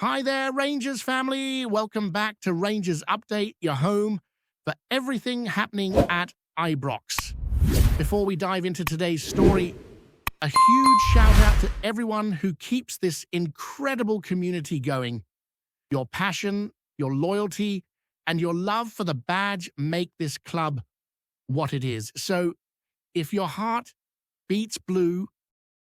Hi there, Rangers family. Welcome back to Rangers Update, your home for everything happening at Ibrox. Before we dive into today's story, a huge shout out to everyone who keeps this incredible community going. Your passion, your loyalty, and your love for the badge make this club what it is. So if your heart beats blue,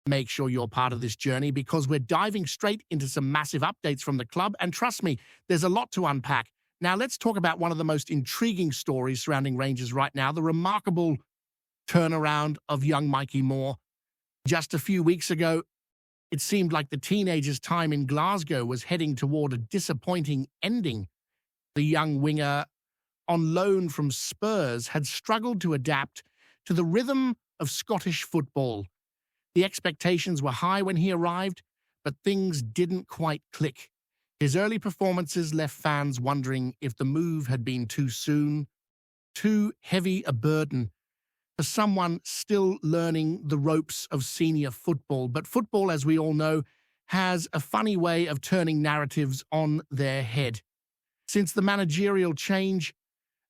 make sure you're part of this journey because we're diving straight into some massive updates from the club. And trust me, there's a lot to unpack. Now, let's talk about one of the most intriguing stories surrounding Rangers right now, the remarkable turnaround of young Mikey Moore. Just a few weeks ago, it seemed like the teenager's time in Glasgow was heading toward a disappointing ending. The young winger, on loan from Spurs, had struggled to adapt to the rhythm of Scottish football. The expectations were high when he arrived, but things didn't quite click. His early performances left fans wondering if the move had been too soon, too heavy a burden for someone still learning the ropes of senior football. But football, as we all know, has a funny way of turning narratives on their head. Since the managerial change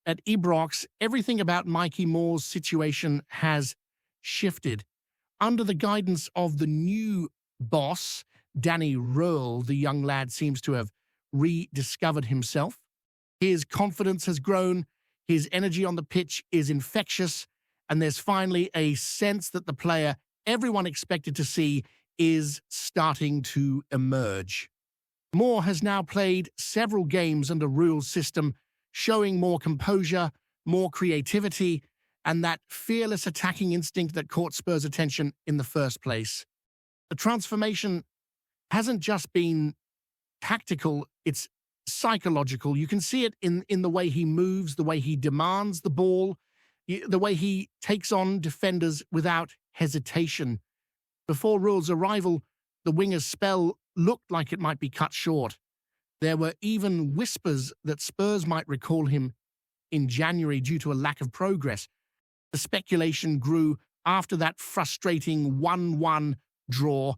at Ibrox, everything about Mikey Moore's situation has shifted. Under the guidance of the new boss, Danny Röhl, the young lad seems to have rediscovered himself. His confidence has grown, his energy on the pitch is infectious, and there's finally a sense that the player everyone expected to see is starting to emerge. Moore has now played several games under Röhl's system, showing more composure, more creativity, and that fearless attacking instinct that caught Spurs' attention in the first place. The transformation hasn't just been tactical, it's psychological. You can see it in the way he moves, the way he demands the ball, the way he takes on defenders without hesitation. Before Röhl's arrival, the winger's spell looked like it might be cut short. There were even whispers that Spurs might recall him in January due to a lack of progress. The speculation grew after that frustrating 1-1 draw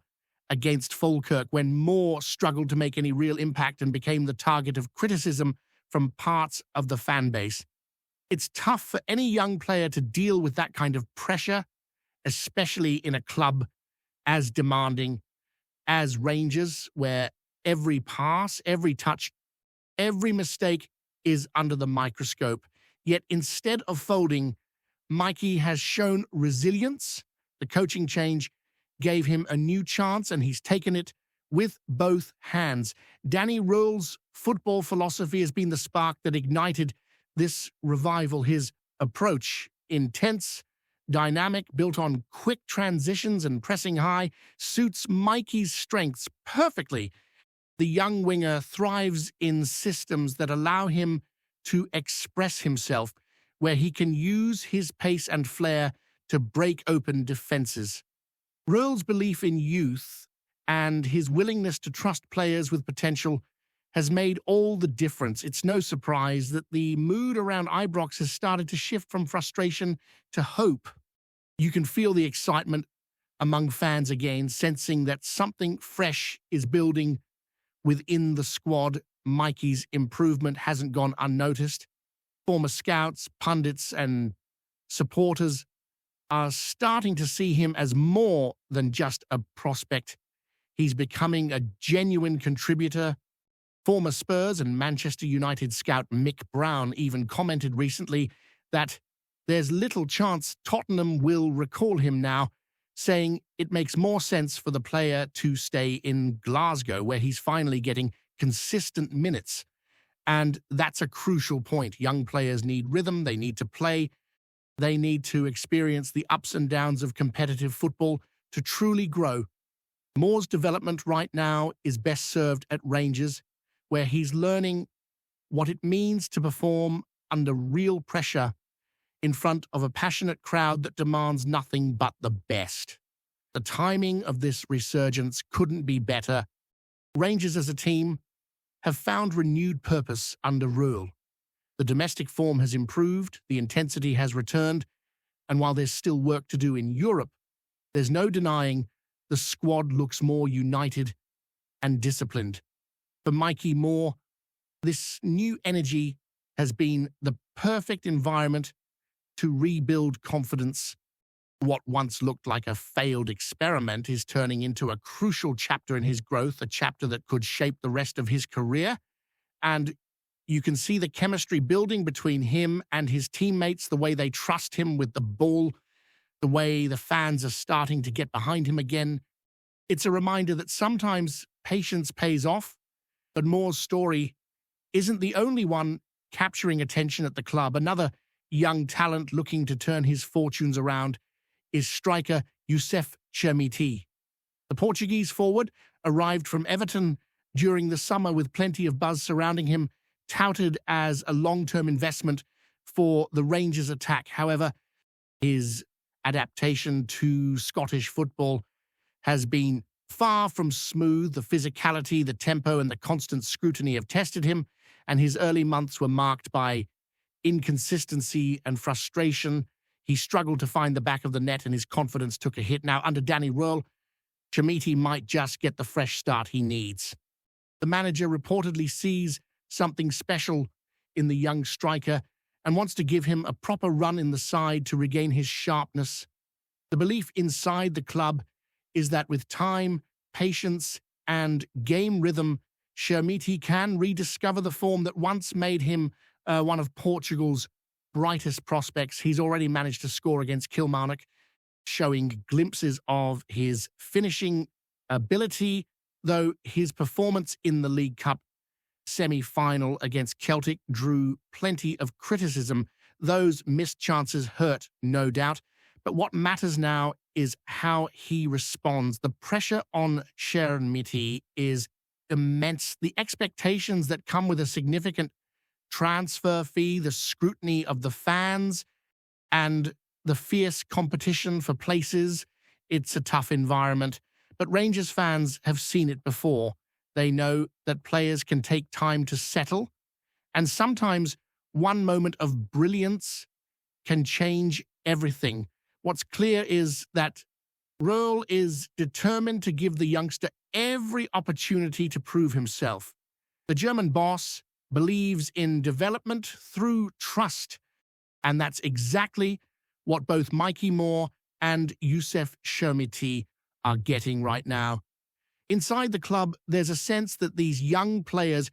against Falkirk when Moore struggled to make any real impact and became the target of criticism from parts of the fan base. It's tough for any young player to deal with that kind of pressure, especially in a club as demanding as Rangers, where every pass, every touch, every mistake is under the microscope. Yet instead of folding, Mikey has shown resilience. The coaching change gave him a new chance, and he's taken it with both hands. Danny Röhl's football philosophy has been the spark that ignited this revival. His approach, intense, dynamic, built on quick transitions and pressing high, suits Mikey's strengths perfectly. The young winger thrives in systems that allow him to express himself, where he can use his pace and flair to break open defenses. Röhl's belief in youth and his willingness to trust players with potential has made all the difference. It's no surprise that the mood around Ibrox has started to shift from frustration to hope. You can feel the excitement among fans again, sensing that something fresh is building within the squad. Mikey's improvement hasn't gone unnoticed. Former scouts, pundits, and supporters are starting to see him as more than just a prospect. He's becoming a genuine contributor. Former Spurs and Manchester United scout Mick Brown even commented recently that there's little chance Tottenham will recall him now, saying it makes more sense for the player to stay in Glasgow, where he's finally getting consistent minutes. And that's a crucial point. Young players need rhythm, they need to play, they need to experience the ups and downs of competitive football to truly grow. Moore's development right now is best served at Rangers, where he's learning what it means to perform under real pressure in front of a passionate crowd that demands nothing but the best. The timing of this resurgence couldn't be better. Rangers as a team have found renewed purpose under Röhl. The domestic form has improved, the intensity has returned, and while there's still work to do in Europe, there's no denying the squad looks more united and disciplined. For Mikey Moore, this new energy has been the perfect environment to rebuild confidence. What once looked like a failed experiment is turning into a crucial chapter in his growth, a chapter that could shape the rest of his career. And you can see the chemistry building between him and his teammates, the way they trust him with the ball, the way the fans are starting to get behind him again. It's a reminder that sometimes patience pays off, but Moore's story isn't the only one capturing attention at the club. Another young talent looking to turn his fortunes around is striker Youssef Chermiti. The Portuguese forward arrived from Everton during the summer with plenty of buzz surrounding him, touted as a long-term investment for the Rangers attack. However, his adaptation to Scottish football has been far from smooth. The physicality, the tempo, and the constant scrutiny have tested him, and his early months were marked by inconsistency and frustration. He struggled to find the back of the net, and his confidence took a hit. Now, under Danny Röhl, Chermiti might just get the fresh start he needs. The manager reportedly sees something special in the young striker and wants to give him a proper run in the side to regain his sharpness. The belief inside the club is that with time, patience, and game rhythm, Chermiti can rediscover the form that once made him one of Portugal's brightest prospects. He's already managed to score against Kilmarnock, showing glimpses of his finishing ability, though his performance in the League Cup semi-final against Celtic drew plenty of criticism. Those missed chances hurt, no doubt. But what matters now is how he responds. The pressure on Chermiti is immense. The expectations that come with a significant transfer fee, the scrutiny of the fans, and the fierce competition for places. It's a tough environment. But Rangers fans have seen it before. They know that players can take time to settle, and sometimes one moment of brilliance can change everything. What's clear is that Röhl is determined to give the youngster every opportunity to prove himself. The German boss believes in development through trust, and that's exactly what both Mikey Moore and Youssef Chermiti are getting right now. Inside the club, there's a sense that these young players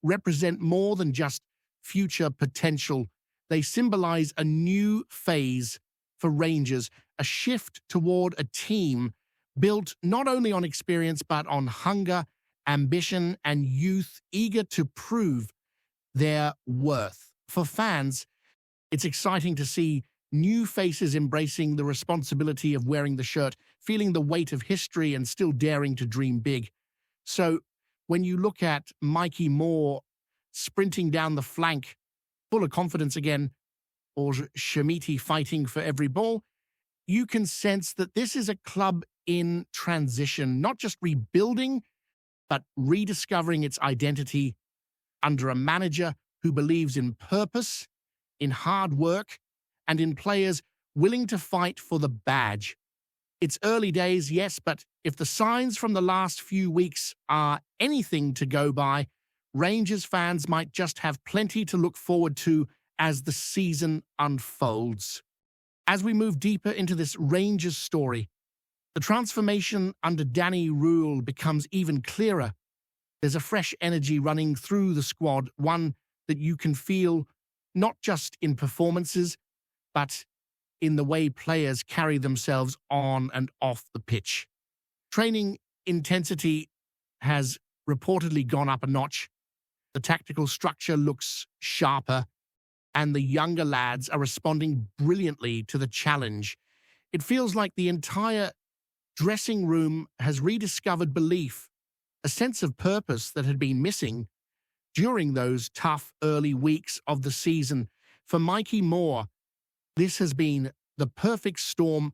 represent more than just future potential. They symbolize a new phase for Rangers, a shift toward a team built not only on experience but on hunger, ambition, and youth eager to prove their worth. For fans, it's exciting to see new faces embracing the responsibility of wearing the shirt, feeling the weight of history and still daring to dream big. So when you look at Mikey Moore sprinting down the flank, full of confidence again, or Chermiti fighting for every ball, you can sense that this is a club in transition, not just rebuilding, but rediscovering its identity under a manager who believes in purpose, in hard work, and in players willing to fight for the badge. It's early days, yes, but if the signs from the last few weeks are anything to go by, Rangers fans might just have plenty to look forward to as the season unfolds. As we move deeper into this Rangers story, the transformation under Danny Röhl becomes even clearer. There's a fresh energy running through the squad, one that you can feel not just in performances, but in the way players carry themselves on and off the pitch. Training intensity has reportedly gone up a notch. The tactical structure looks sharper, and the younger lads are responding brilliantly to the challenge. It feels like the entire dressing room has rediscovered belief, a sense of purpose that had been missing during those tough early weeks of the season. For Mikey Moore, this has been the perfect storm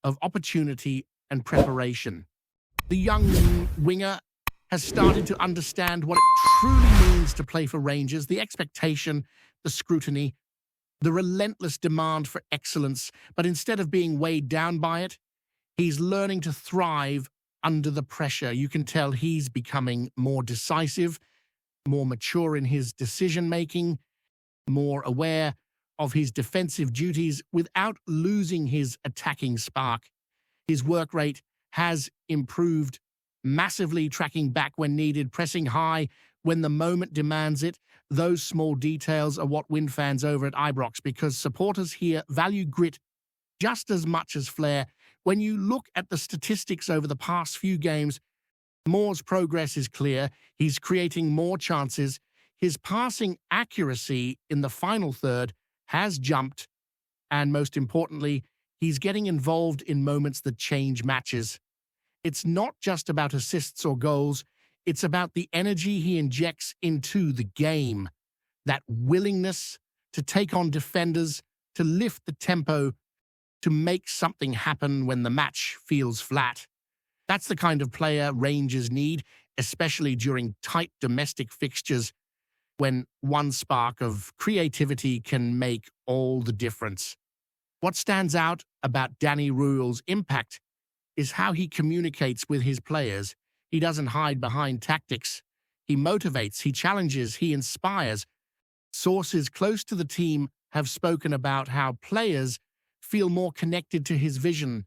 of opportunity and preparation. The young winger has started to understand what it truly means to play for Rangers, the expectation, the scrutiny, the relentless demand for excellence. But instead of being weighed down by it, he's learning to thrive under the pressure. You can tell he's becoming more decisive, more mature in his decision-making, more aware of his defensive duties without losing his attacking spark. His work rate has improved massively, tracking back when needed, pressing high when the moment demands it. Those small details are what win fans over at Ibrox, because supporters here value grit just as much as flair. When you look at the statistics over the past few games, Moore's progress is clear. He's creating more chances. His passing accuracy in the final third has jumped, and most importantly, he's getting involved in moments that change matches. It's not just about assists or goals, it's about the energy he injects into the game, that willingness to take on defenders, to lift the tempo, to make something happen when the match feels flat. That's the kind of player Rangers need, especially during tight domestic fixtures, when one spark of creativity can make all the difference. What stands out about Danny Ruel's impact is how he communicates with his players. He doesn't hide behind tactics. He motivates, he challenges, he inspires. Sources close to the team have spoken about how players feel more connected to his vision,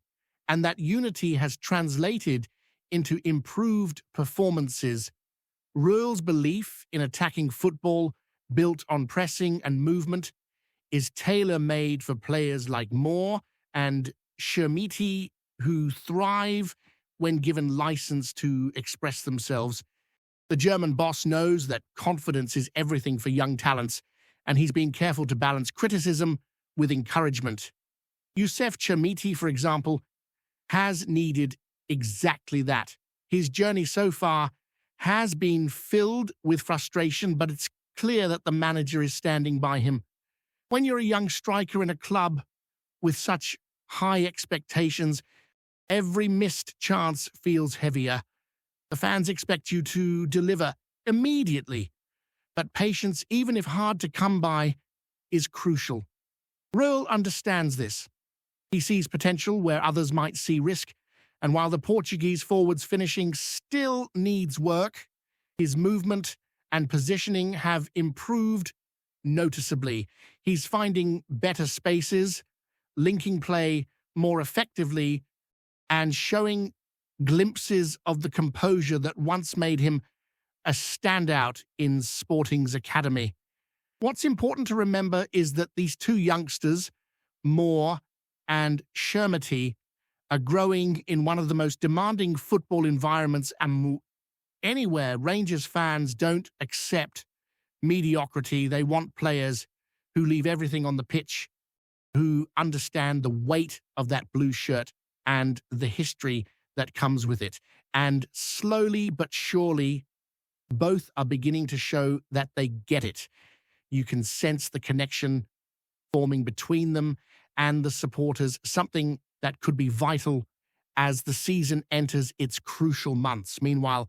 and that unity has translated into improved performances. Ruel's belief in attacking football, built on pressing and movement, is tailor-made for players like Moore and Shermiti, who thrive when given license to express themselves. The German boss knows that confidence is everything for young talents, and he's been careful to balance criticism with encouragement. Youssef Chermiti, for example, has needed exactly that. His journey so far has been filled with frustration, but it's clear that the manager is standing by him. When you're a young striker in a club with such high expectations, every missed chance feels heavier. The fans expect you to deliver immediately, but patience, even if hard to come by, is crucial. Ruel understands this. He sees potential where others might see risk, and while the Portuguese forward's finishing still needs work, his movement and positioning have improved noticeably. He's finding better spaces, linking play more effectively, and showing glimpses of the composure that once made him a standout in Sporting's academy. What's important to remember is that these two youngsters, Moore and Shermity, are growing in one of the most demanding football environments anywhere. Rangers fans don't accept mediocrity. They want players who leave everything on the pitch, who understand the weight of that blue shirt and the history that comes with it. And slowly but surely, both are beginning to show that they get it. You can sense the connection forming between them and the supporters, something that could be vital as the season enters its crucial months. Meanwhile,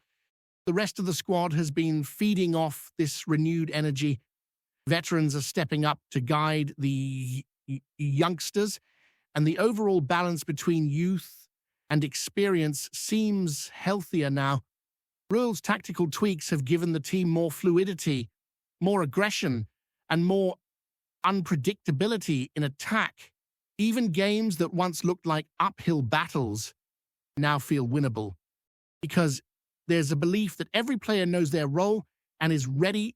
the rest of the squad has been feeding off this renewed energy. Veterans are stepping up to guide the youngsters, and the overall balance between youth and experience seems healthier now. Ruel's tactical tweaks have given the team more fluidity, more aggression, and more unpredictability in attack. Even games that once looked like uphill battles now feel winnable, because there's a belief that every player knows their role and is ready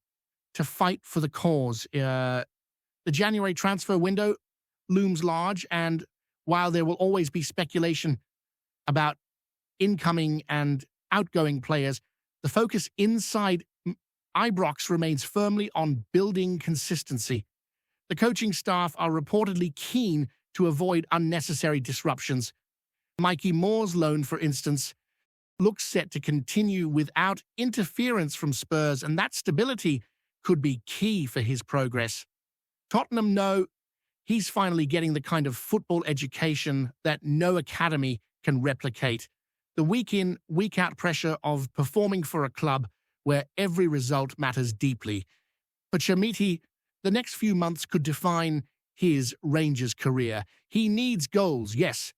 to fight for the cause. The January transfer window looms large, and while there will always be speculation about incoming and outgoing players, the focus inside Ibrox remains firmly on building consistency. The coaching staff are reportedly keen to avoid unnecessary disruptions. Mikey Moore's loan, for instance, looks set to continue without interference from Spurs, and that stability could be key for his progress. Tottenham know he's finally getting the kind of football education that no academy can replicate. The week-in, week-out pressure of performing for a club where every result matters deeply. For Chermiti, the next few months could define his Rangers career. He needs goals, yes,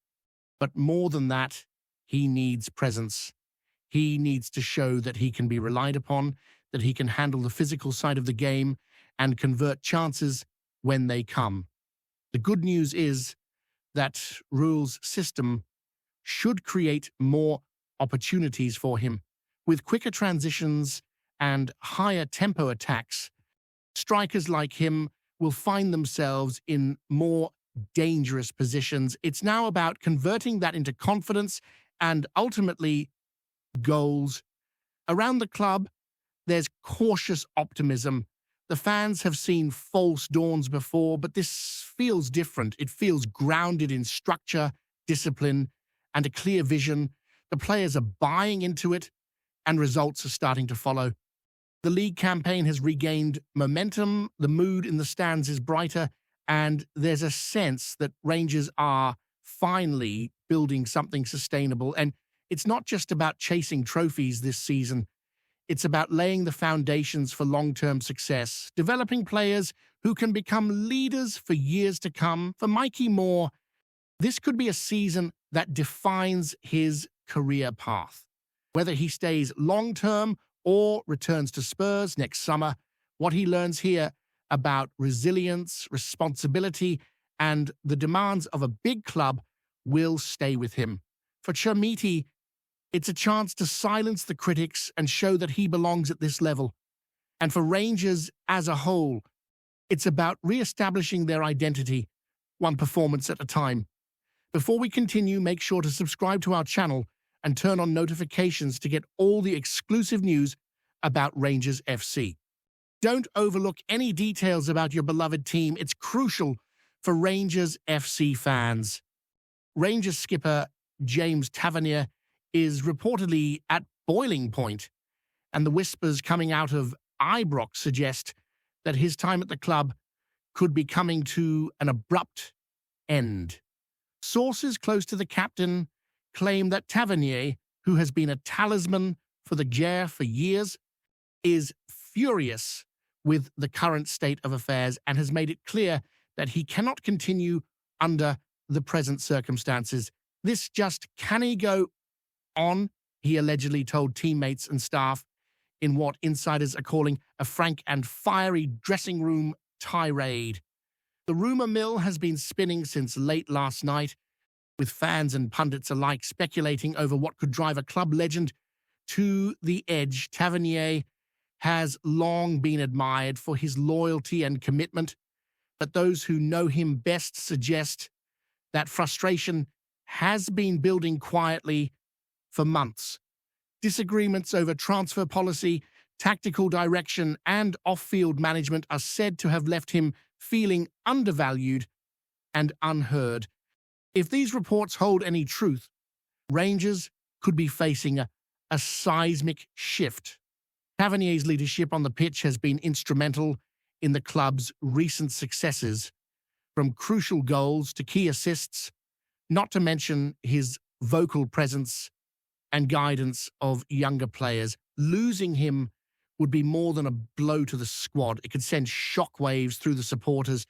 but more than that, he needs presence. He needs to show that he can be relied upon, that he can handle the physical side of the game and convert chances when they come. The good news is that Rule's system should create more opportunities for him. With quicker transitions and higher tempo attacks, strikers like him will find themselves in more dangerous positions. It's now about converting that into confidence and ultimately goals. Around the club, there's cautious optimism. The fans have seen false dawns before, but this feels different. It feels grounded in structure, discipline, and a clear vision. The players are buying into it, and results are starting to follow. The league campaign has regained momentum, the mood in the stands is brighter, and there's a sense that Rangers are finally building something sustainable. And it's not just about chasing trophies this season. It's about laying the foundations for long-term success, developing players who can become leaders for years to come. For Mikey Moore, this could be a season that defines his career path. Whether he stays long-term or returns to Spurs next summer, what he learns here about resilience, responsibility, and the demands of a big club will stay with him. For Chermiti, it's a chance to silence the critics and show that he belongs at this level. And for Rangers as a whole, it's about re-establishing their identity, one performance at a time. Before we continue, make sure to subscribe to our channel and turn on notifications to get all the exclusive news about Rangers FC. Don't overlook any details about your beloved team. It's crucial for Rangers FC fans. Rangers skipper James Tavernier is reportedly at boiling point, and the whispers coming out of Ibrox suggest that his time at the club could be coming to an abrupt end. Sources close to the captain claim that Tavernier, who has been a talisman for the Ger for years, is furious with the current state of affairs and has made it clear that he cannot continue under the present circumstances. This just can't go on, he allegedly told teammates and staff in what insiders are calling a frank and fiery dressing room tirade. The rumor mill has been spinning since late last night, with fans and pundits alike speculating over what could drive a club legend to the edge. Tavernier has long been admired for his loyalty and commitment, but those who know him best suggest that frustration has been building quietly for months. Disagreements over transfer policy, tactical direction, and off-field management are said to have left him feeling undervalued and unheard. If these reports hold any truth, Rangers could be facing a seismic shift. Tavernier's leadership on the pitch has been instrumental in the club's recent successes, from crucial goals to key assists, not to mention his vocal presence and guidance of younger players. Losing him would be more than a blow to the squad. It could send shockwaves through the supporters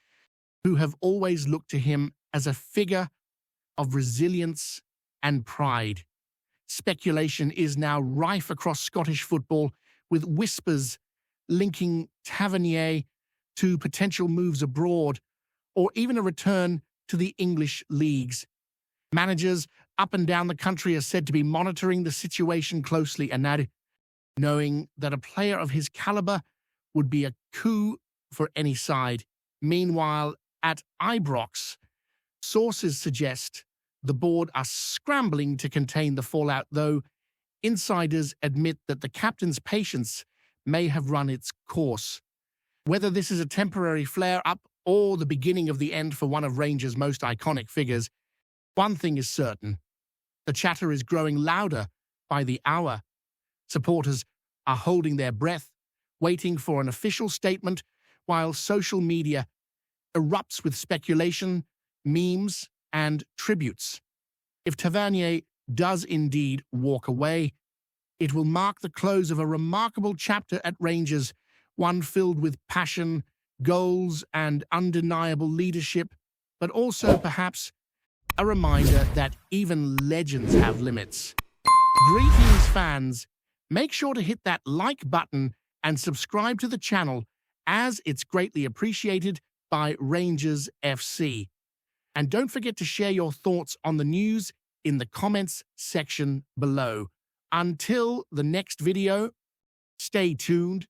who have always looked to him as a figure of resilience and pride. Speculation is now rife across Scottish football, with whispers linking Tavernier to potential moves abroad or even a return to the English leagues. Managers up and down the country are said to be monitoring the situation closely, and now knowing that a player of his caliber would be a coup for any side. Meanwhile, at Ibrox, sources suggest the board are scrambling to contain the fallout, though insiders admit that the captain's patience may have run its course. Whether this is a temporary flare-up or the beginning of the end for one of Rangers' most iconic figures, one thing is certain: the chatter is growing louder by the hour. Supporters are holding their breath, waiting for an official statement, while social media erupts with speculation, memes, and tributes. If Tavernier does indeed walk away, it will mark the close of a remarkable chapter at Rangers, one filled with passion, goals, and undeniable leadership, but also perhaps a reminder that even legends have limits. Greetings, fans. Make sure to hit that like button and subscribe to the channel, as it's greatly appreciated by Rangers FC. And don't forget to share your thoughts on the news in the comments section below. Until the next video, stay tuned